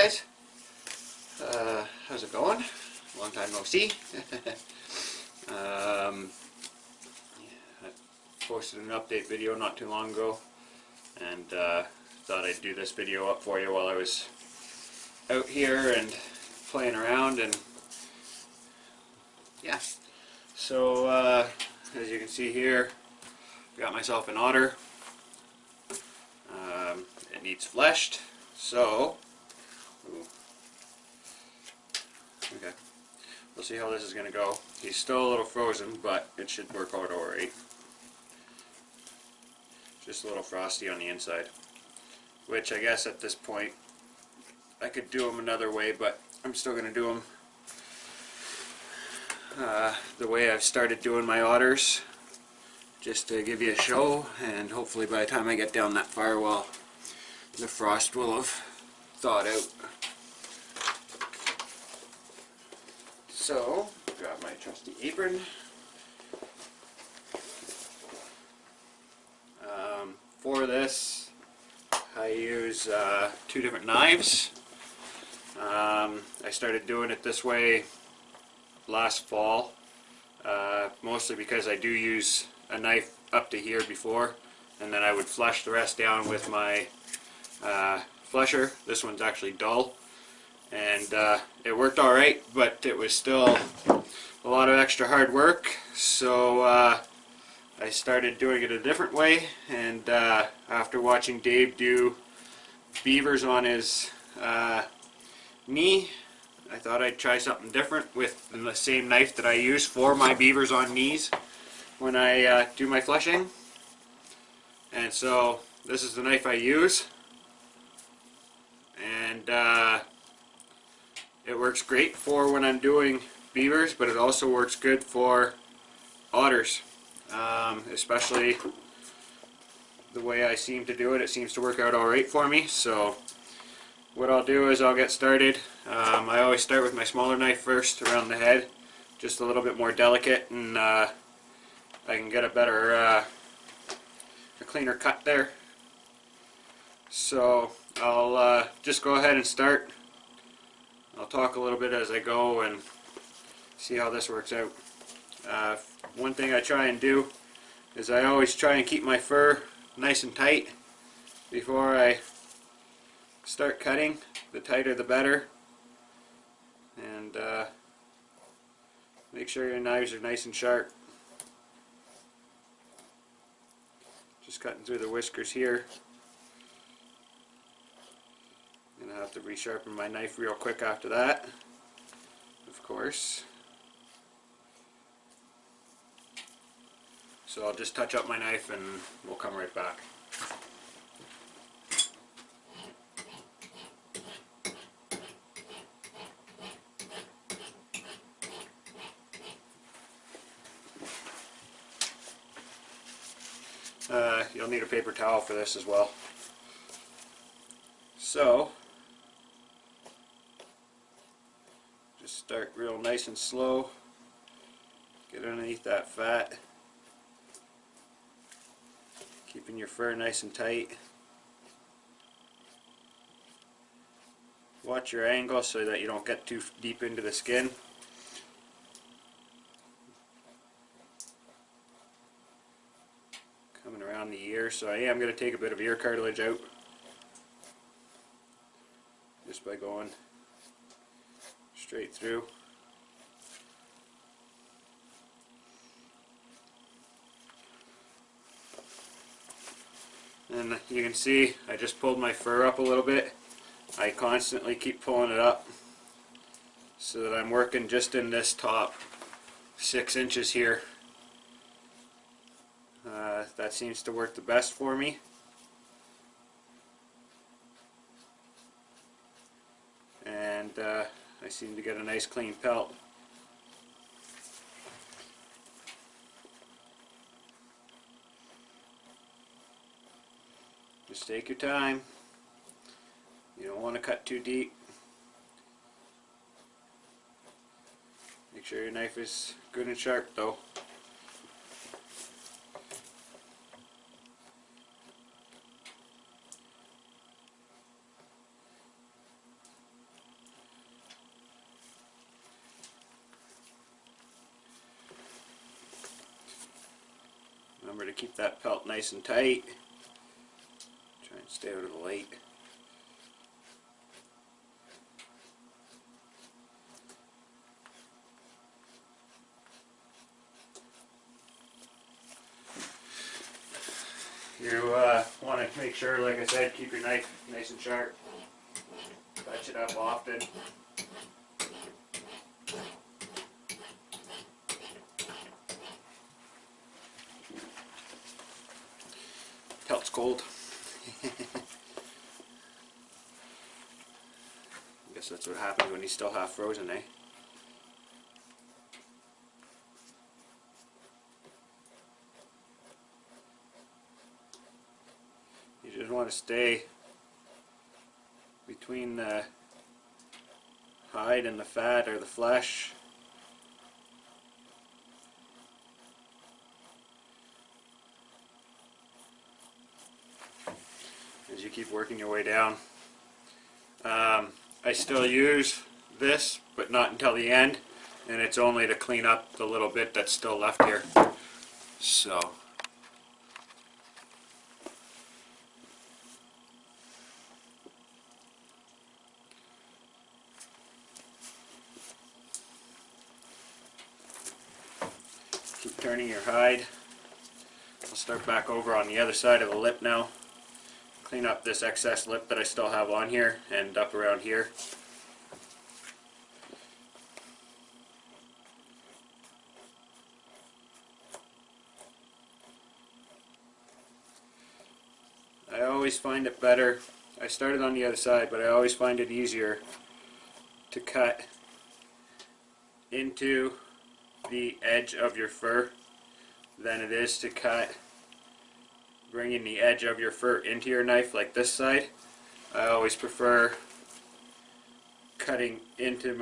guys, how's it going? Long time no see. I posted an update video not too long ago, and thought I'd do this video up for you while I was out here and playing around, and yeah. So as you can see here, got myself an otter. It needs fleshed, so okay, we'll see how this is going to go. He's still a little frozen, but it should work out alright. Just a little frosty on the inside, which I guess at this point I could do them another way, but I'm still going to do them the way I've started doing my otters, just to give you a show, and hopefully by the time I get down that far, well, the frost will have thawed out. So, grab my trusty apron. For this, I use 2 different knives. I started doing it this way last fall, mostly because I do use a knife up to here before, and then I would flush the rest down with my flesher. This one's actually dull, and it worked alright, but it was still a lot of extra hard work, so I started doing it a different way, and after watching Dave do beavers on his knee, I thought I'd try something different with the same knife that I use for my beavers on knees when I do my fleshing. And so this is the knife I use, and it works great for when I'm doing beavers, but it also works good for otters, especially the way I seem to do it. It seems to work out alright for me. So what I'll do is I'll get started. I always start with my smaller knife first around the head, just a little bit more delicate, and I can get a better, a cleaner cut there. So I'll just go ahead and start. I'll talk a little bit as I go and see how this works out. One thing I try and do is I always try and keep my fur nice and tight before I start cutting. The tighter the better, and make sure your knives are nice and sharp. Just cutting through the whiskers here. I'm going to have to resharpen my knife real quick after that, of course. So I'll just touch up my knife and we'll come right back. You'll need a paper towel for this as well. So just start real nice and slow. Get underneath that fat, keeping your fur nice and tight. Watch your angle so that you don't get too deep into the skin. Coming around the ear, so I am going to take a bit of ear cartilage out just by going straight through. And you can see I just pulled my fur up a little bit. I constantly keep pulling it up so that I'm working just in this top 6 inches here. That seems to work the best for me. And I seem to get a nice clean pelt. Just take your time. You don't want to cut too deep. Make sure your knife is good and sharp though. Remember to keep that pelt nice and tight. Try and stay out of the light. You want to make sure, like I said, keep your knife nice and sharp. Touch it up often. Pelt's cold. Guess that's what happens when he's still half frozen, eh? You just want to stay between the hide and the fat or the flesh. As you keep working your way down. I still use this, but not until the end, and it's only to clean up the little bit that's still left here. So keep turning your hide. I'll start back over on the other side of the lip now. Clean up this excess lip that I still have on here and up around here. I always find it better, I started on the other side, but I always find it easier to cut into the edge of your fur than it is to cut bringing the edge of your fur into your knife like this side. I always prefer cutting into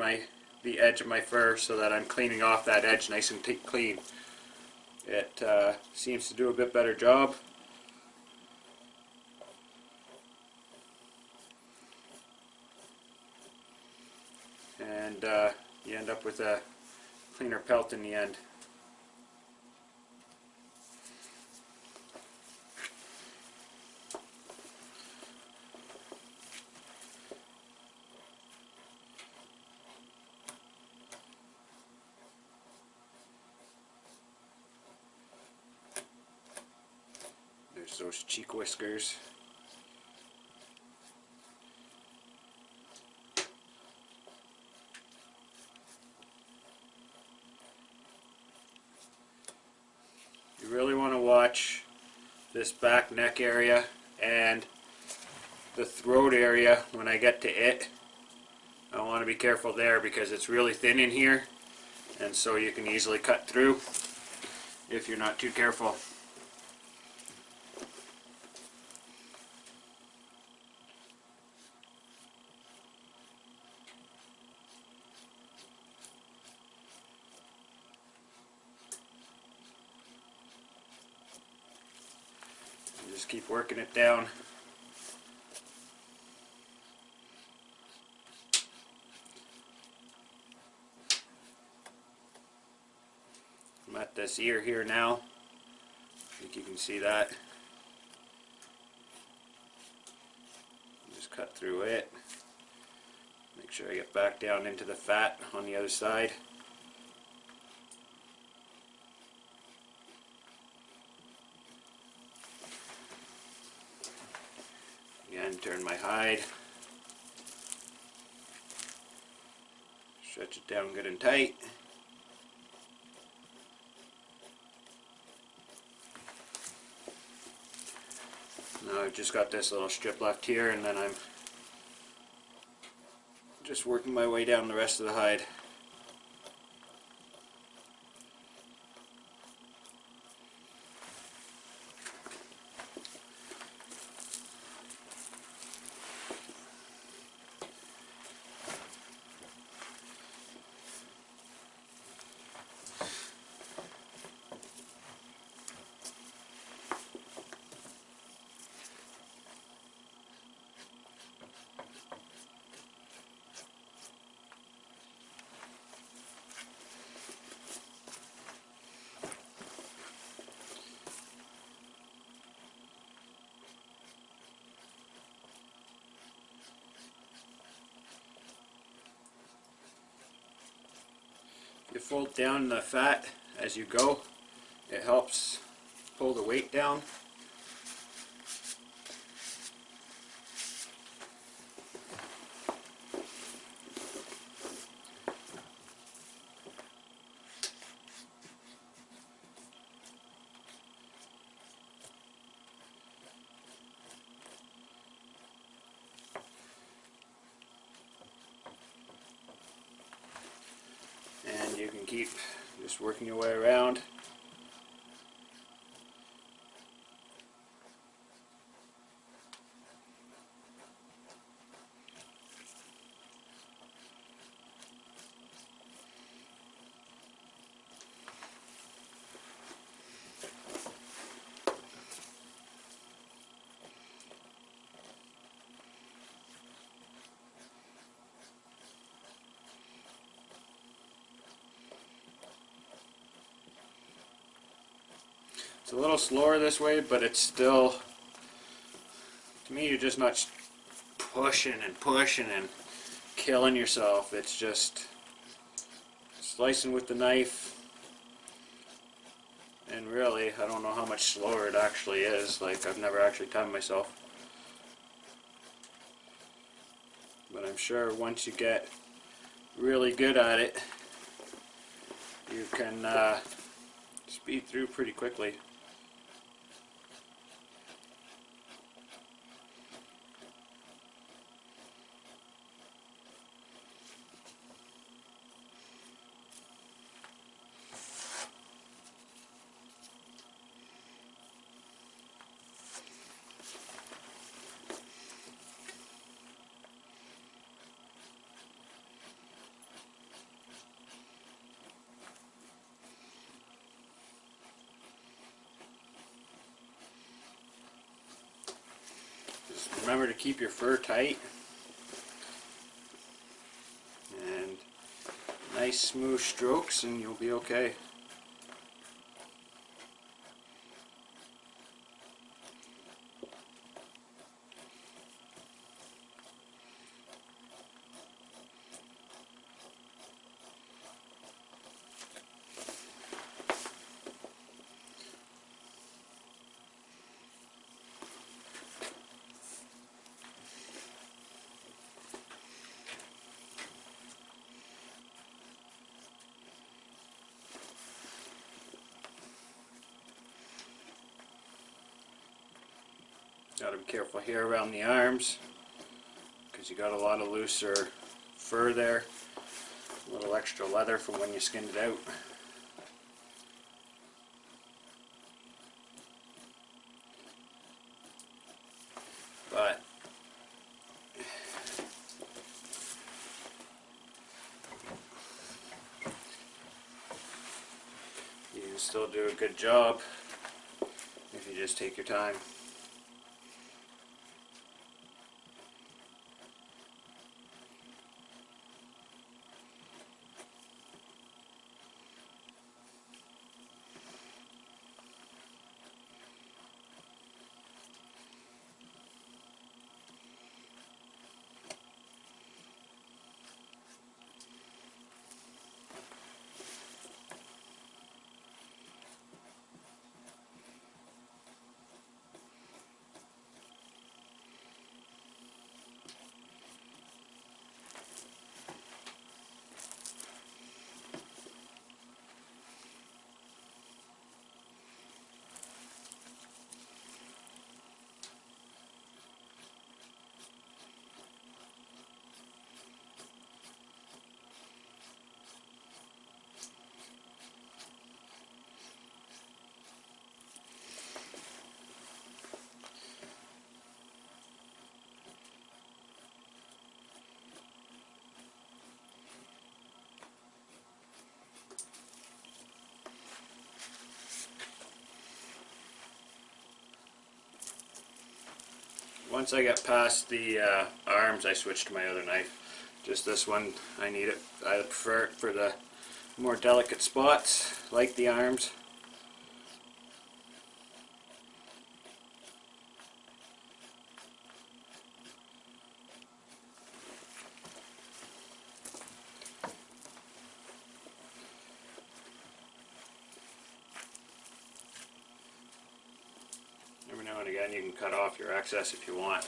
the edge of my fur so that I'm cleaning off that edge nice and clean. It seems to do a bit better job. And you end up with a cleaner pelt in the end. There's those cheek whiskers. You really want to watch this back neck area and the throat area when I get to it. I want to be careful there because it's really thin in here, and so you can easily cut through if you're not too careful. Just keep working it down. I'm at this ear here now. I think you can see that. Just cut through it. Make sure I get back down into the fat on the other side. Again, turn my hide. Stretch it down good and tight. Now I've just got this little strip left here, and then I'm just working my way down the rest of the hide. You fold down the fat as you go. It helps pull the weight down. And you can keep just working your way around. It's a little slower this way, but it's still, to me, you're just not pushing and pushing and killing yourself. It's just slicing with the knife, and really, I don't know how much slower it actually is. Like, I've never actually timed myself. But I'm sure once you get really good at it, you can speed through pretty quickly. Just remember to keep your fur tight and nice smooth strokes, and you'll be okay. Gotta be careful here around the arms, because you got a lot of looser fur there. A little extra leather from when you skinned it out. But you can still do a good job if you just take your time. Once I get past the arms, I switch to my other knife. Just this one, I need it. I prefer it for the more delicate spots, like the arms. again, you can cut off your excess if you want.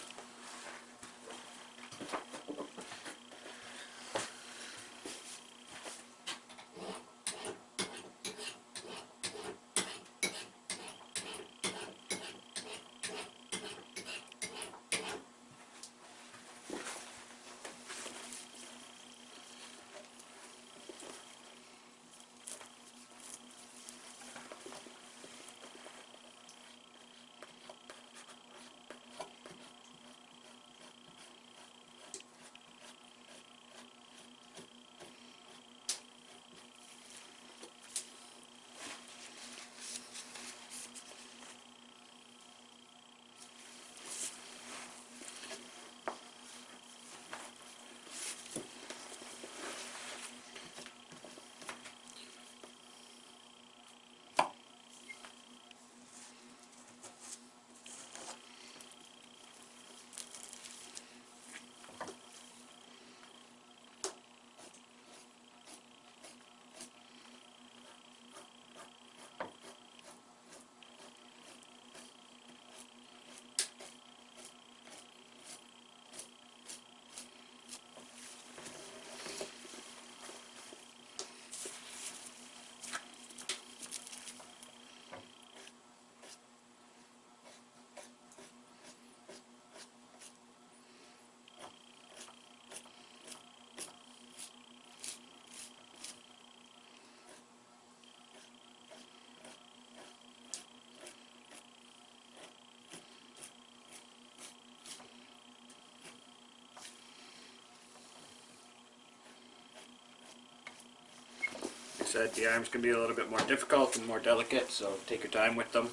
Like I said, the arms can be a little bit more difficult and more delicate, so take your time with them.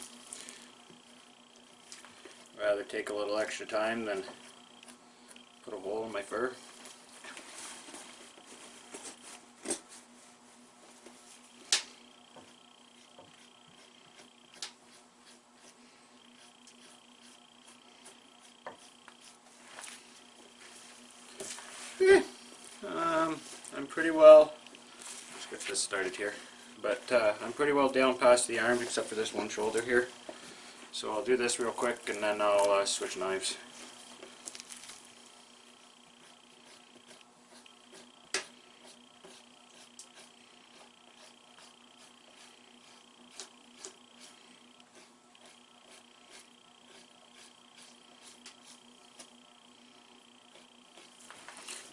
Rather take a little extra time than put a hole in my fur. Okay, I'm pretty well, let's get this started here, but I'm pretty well down past the arms except for this one shoulder here. So I'll do this real quick and then I'll switch knives.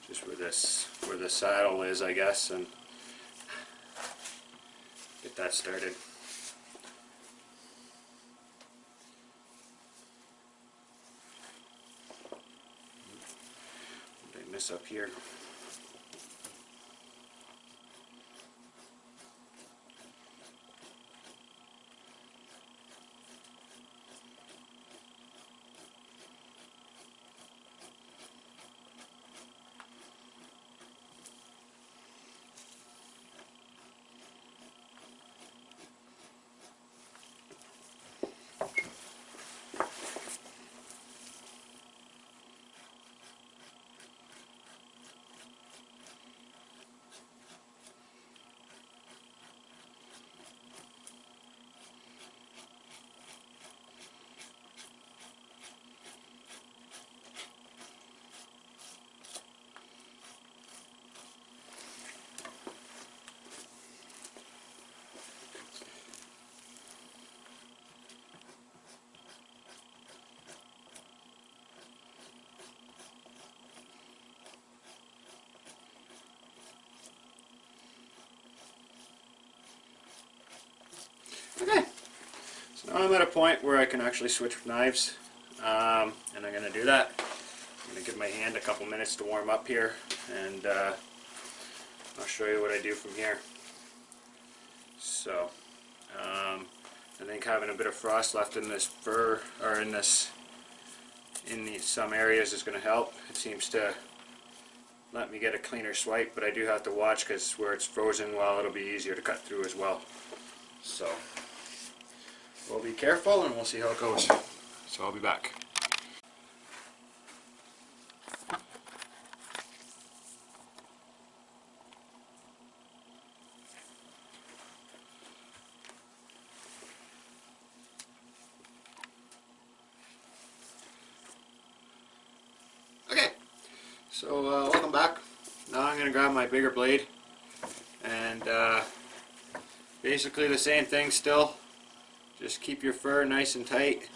Just where the saddle is, I guess, and get that started. What did I miss up here? Okay, so now I'm at a point where I can actually switch knives, and I'm going to do that. I'm going to give my hand a couple minutes to warm up here, and I'll show you what I do from here. So, I think having a bit of frost left in this fur, or in some areas, is going to help. It seems to let me get a cleaner swipe, but I do have to watch because where it's frozen, well, it'll be easier to cut through as well. So we'll be careful and we'll see how it goes. So I'll be back. So welcome back. Now I'm going to grab my bigger blade and basically the same thing still. Just keep your fur nice and tight.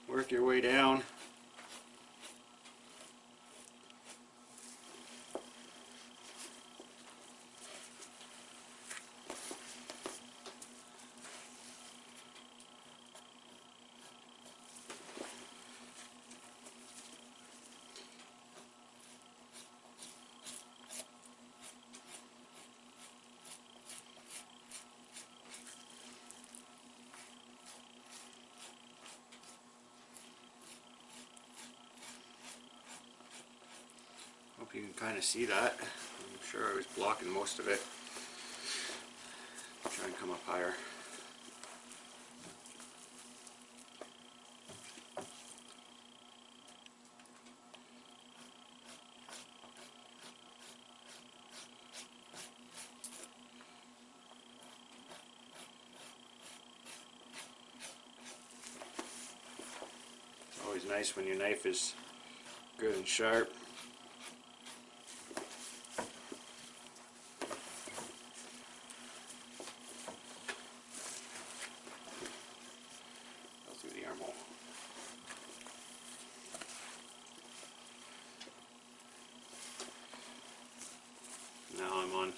Work your way down. Hope you can kind of see that. I'm sure I was blocking most of it. Try and come up higher. It's always nice when your knife is good and sharp. Now I'm on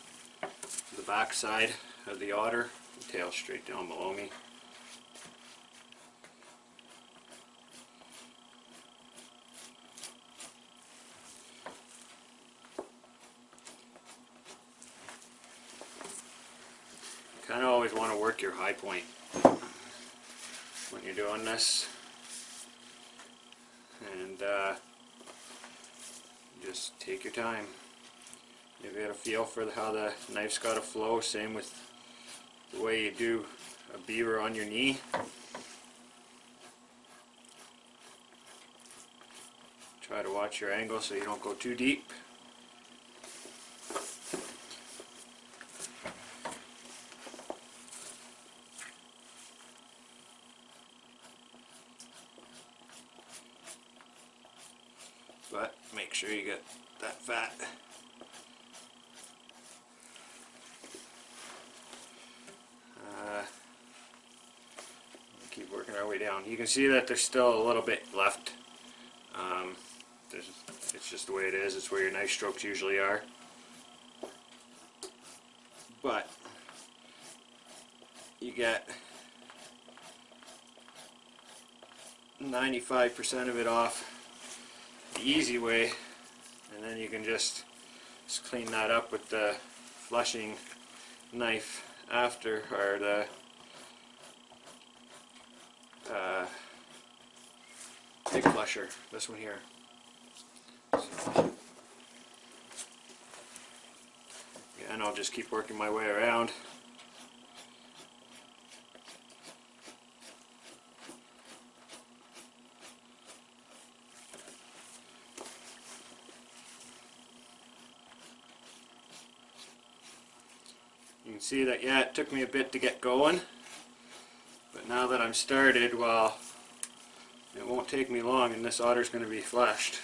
the back side of the otter, the tail straight down below me. You kind of always want to work your high point when you're doing this, and just take your time. You get a feel for how the knife's got to flow. Same with the way you do a beaver on your knee. Try to watch your angle so you don't go too deep. But make sure you get that fat. Keep working our way down. You can see that there's still a little bit left. It's just the way it is. It's where your knife strokes usually are. But you get 95% of it off the easy way, and then you can just clean that up with the flushing knife after, or the big flusher, this one here. So, yeah, and I'll just keep working my way around. You can see that, yeah, it took me a bit to get going, but now that I'm started, well, it won't take me long and this otter's going to be flushed.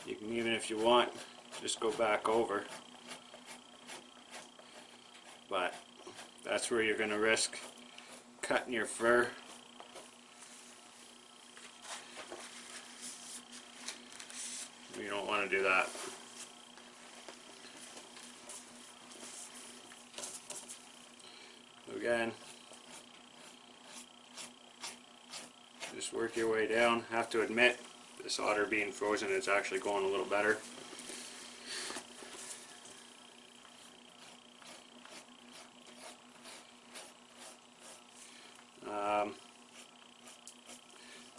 You can, even if you want, just go back over, but that's where you're going to risk cutting your fur. You don't want to do that. Again, just work your way down. Have to admit, this otter being frozen, it's actually going a little better.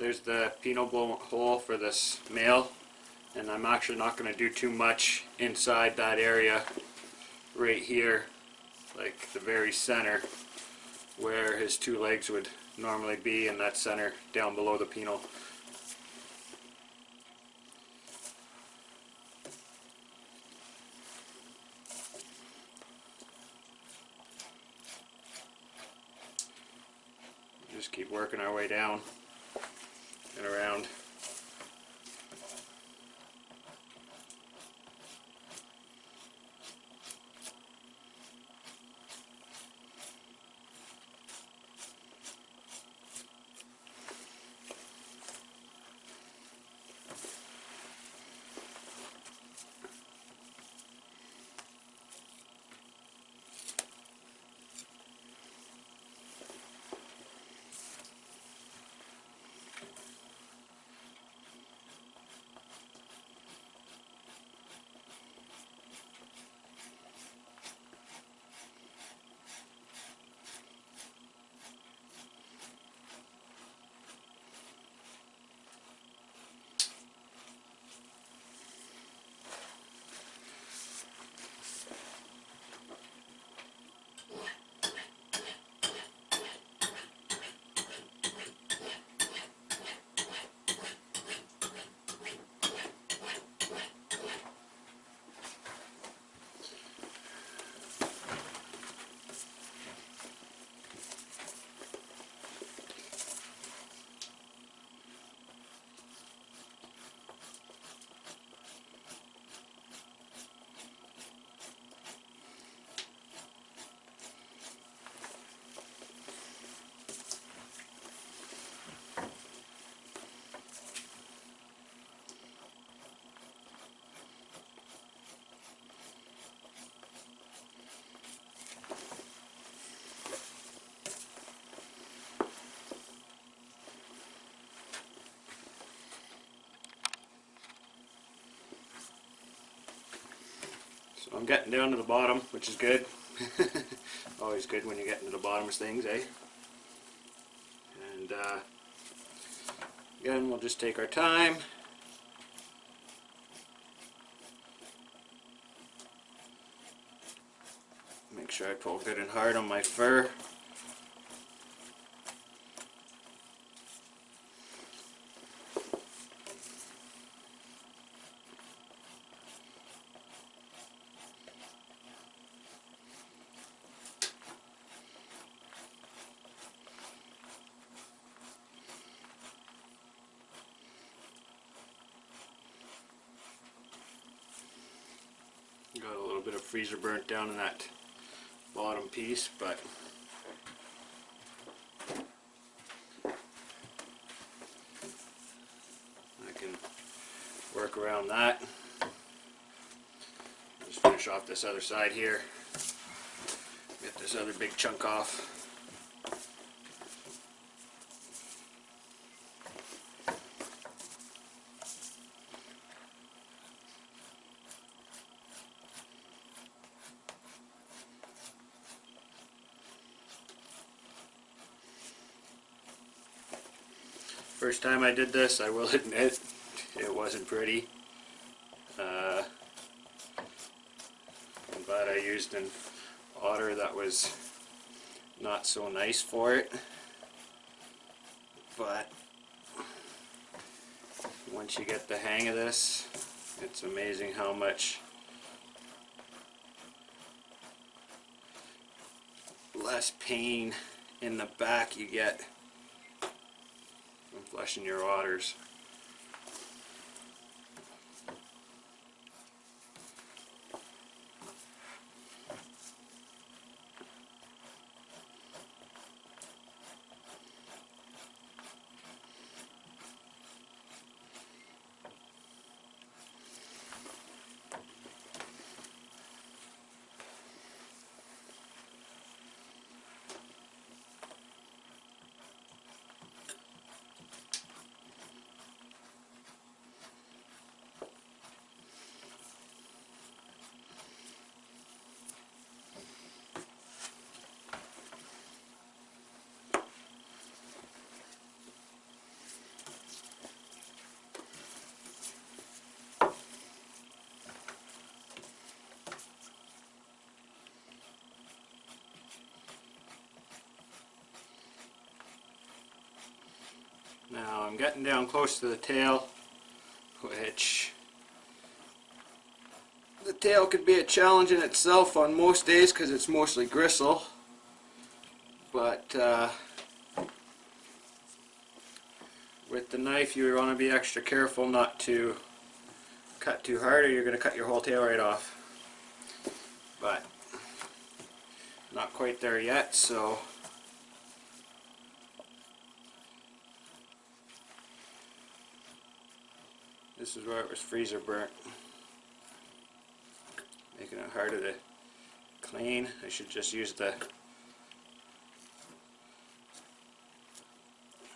there's the penal hole for this male, and I'm actually not going to do too much inside that area right here, like the very center where his two legs would normally be, in that center down below the penal. Just keep working our way down and around. So I'm getting down to the bottom, which is good. Always good when you get into the bottom of things, eh? And again, we'll just take our time. Make sure I pull good and hard on my fur. Got a little bit of freezer burnt down in that bottom piece, but I can work around that. Just finish off this other side here. Get this other big chunk off. First time I did this, I will admit, it wasn't pretty. I'm glad I used an otter that was not so nice for it. But once you get the hang of this, it's amazing how much less pain in the back you get from fleshing your otters. I'm getting down close to the tail, which the tail could be a challenge in itself on most days because it's mostly gristle, but with the knife you want to be extra careful not to cut too hard or you're going to cut your whole tail right off. But not quite there yet, so this is where it was freezer burnt, making it harder to clean. I should just use the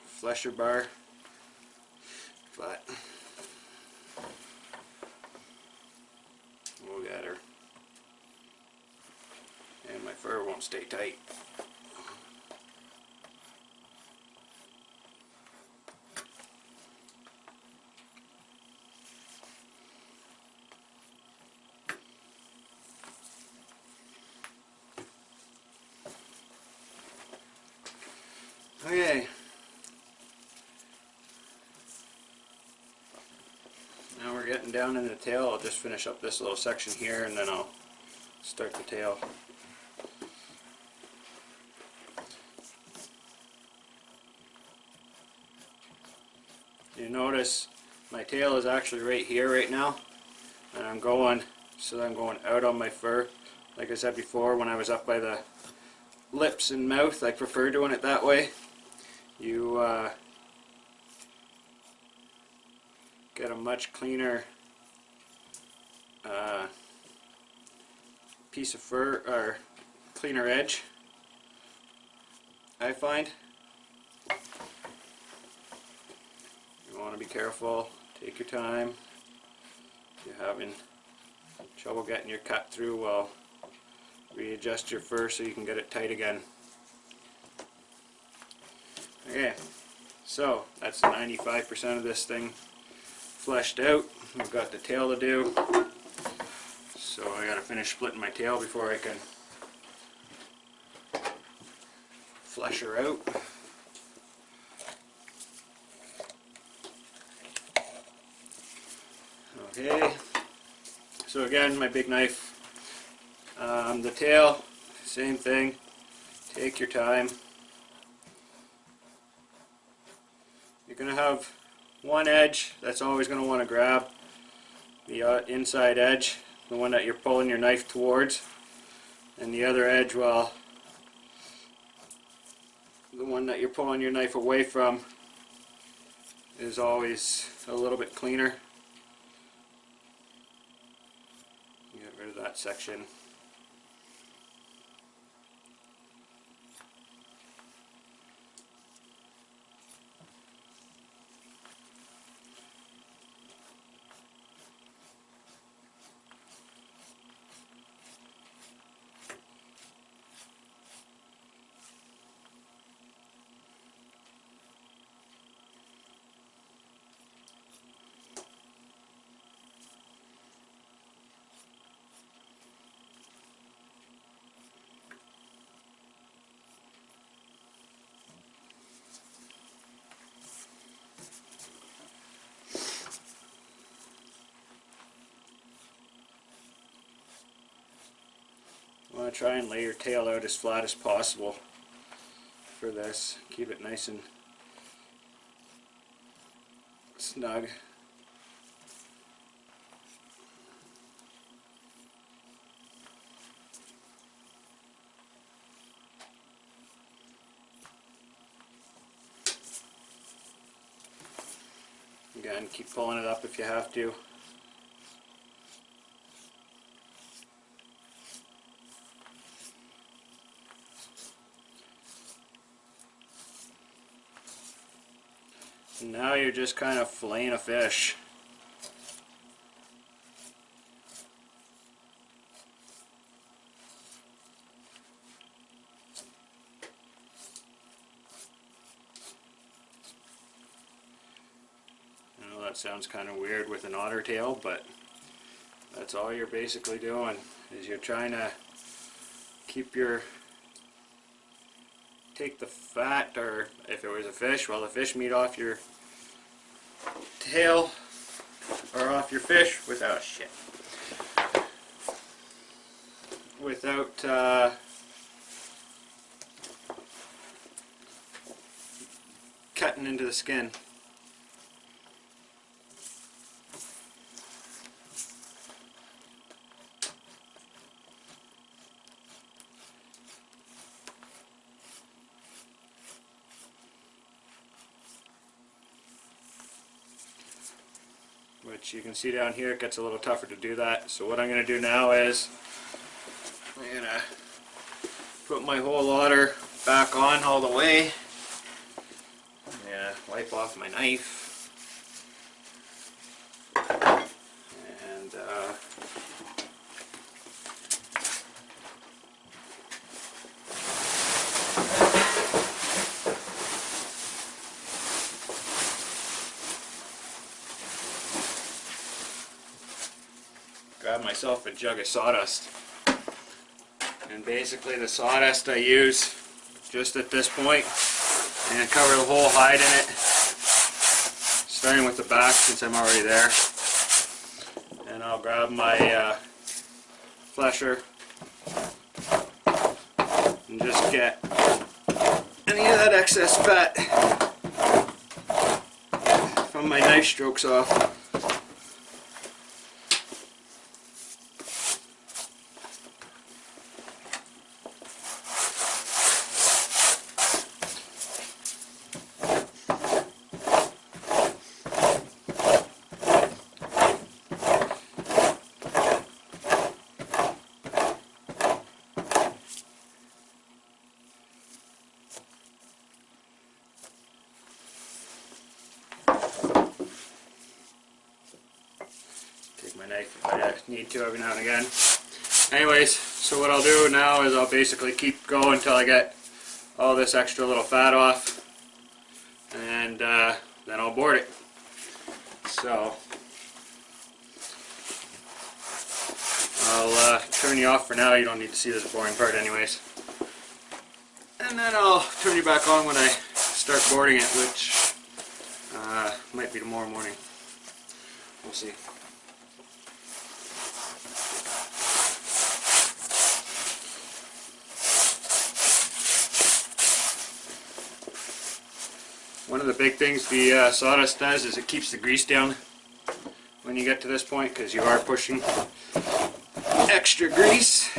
flesher bar, but we'll get her. And my fur won't stay tight. Okay. Now we're getting down in the tail. I'll just finish up this little section here and then I'll start the tail. You notice my tail is actually right here right now, and I'm going out on my fur. Like I said before, when I was up by the lips and mouth, I prefer doing it that way. You get a much cleaner piece of fur, or cleaner edge, I find. You want to be careful, take your time. If you're having trouble getting your cut through, well, readjust your fur so you can get it tight again. Okay, so that's 95% of this thing fleshed out. We've got the tail to do, so I gotta finish splitting my tail before I can flesh her out. Okay, so again, my big knife. The tail, same thing. Take your time. You're going to have one edge that's always going to want to grab, the inside edge, the one that you're pulling your knife towards, and the other edge, well, the one that you're pulling your knife away from is always a little bit cleaner. Get rid of that section. You want to try and lay your tail out as flat as possible for this. Keep it nice and snug. Again, keep pulling it up if you have to. And now you're just kind of filleting a fish. I know that sounds kind of weird with an otter tail, but that's all you're basically doing, is you're trying to take the fat, or if it was a fish, well, the fish meat off your tail or off your fish without cutting into the skin. Which you can see down here, it gets a little tougher to do that. So what I'm going to do now is I'm going to put my whole otter back on all the way. I'm going to wipe off my knife. And grab myself a jug of sawdust. And basically the sawdust I use just at this point, and cover the whole hide in it, starting with the back since I'm already there. And I'll grab my flesher and just get any of that excess fat from my knife strokes off. My knife if I need to every now and again. Anyways, so what I'll do now is I'll basically keep going until I get all this extra little fat off, and then I'll board it. So I'll turn you off for now. You don't need to see this boring part anyways. And then I'll turn you back on when I start boarding it, which might be tomorrow morning. We'll see. One of the big things the sawdust does is it keeps the grease down when you get to this point, because you are pushing extra grease.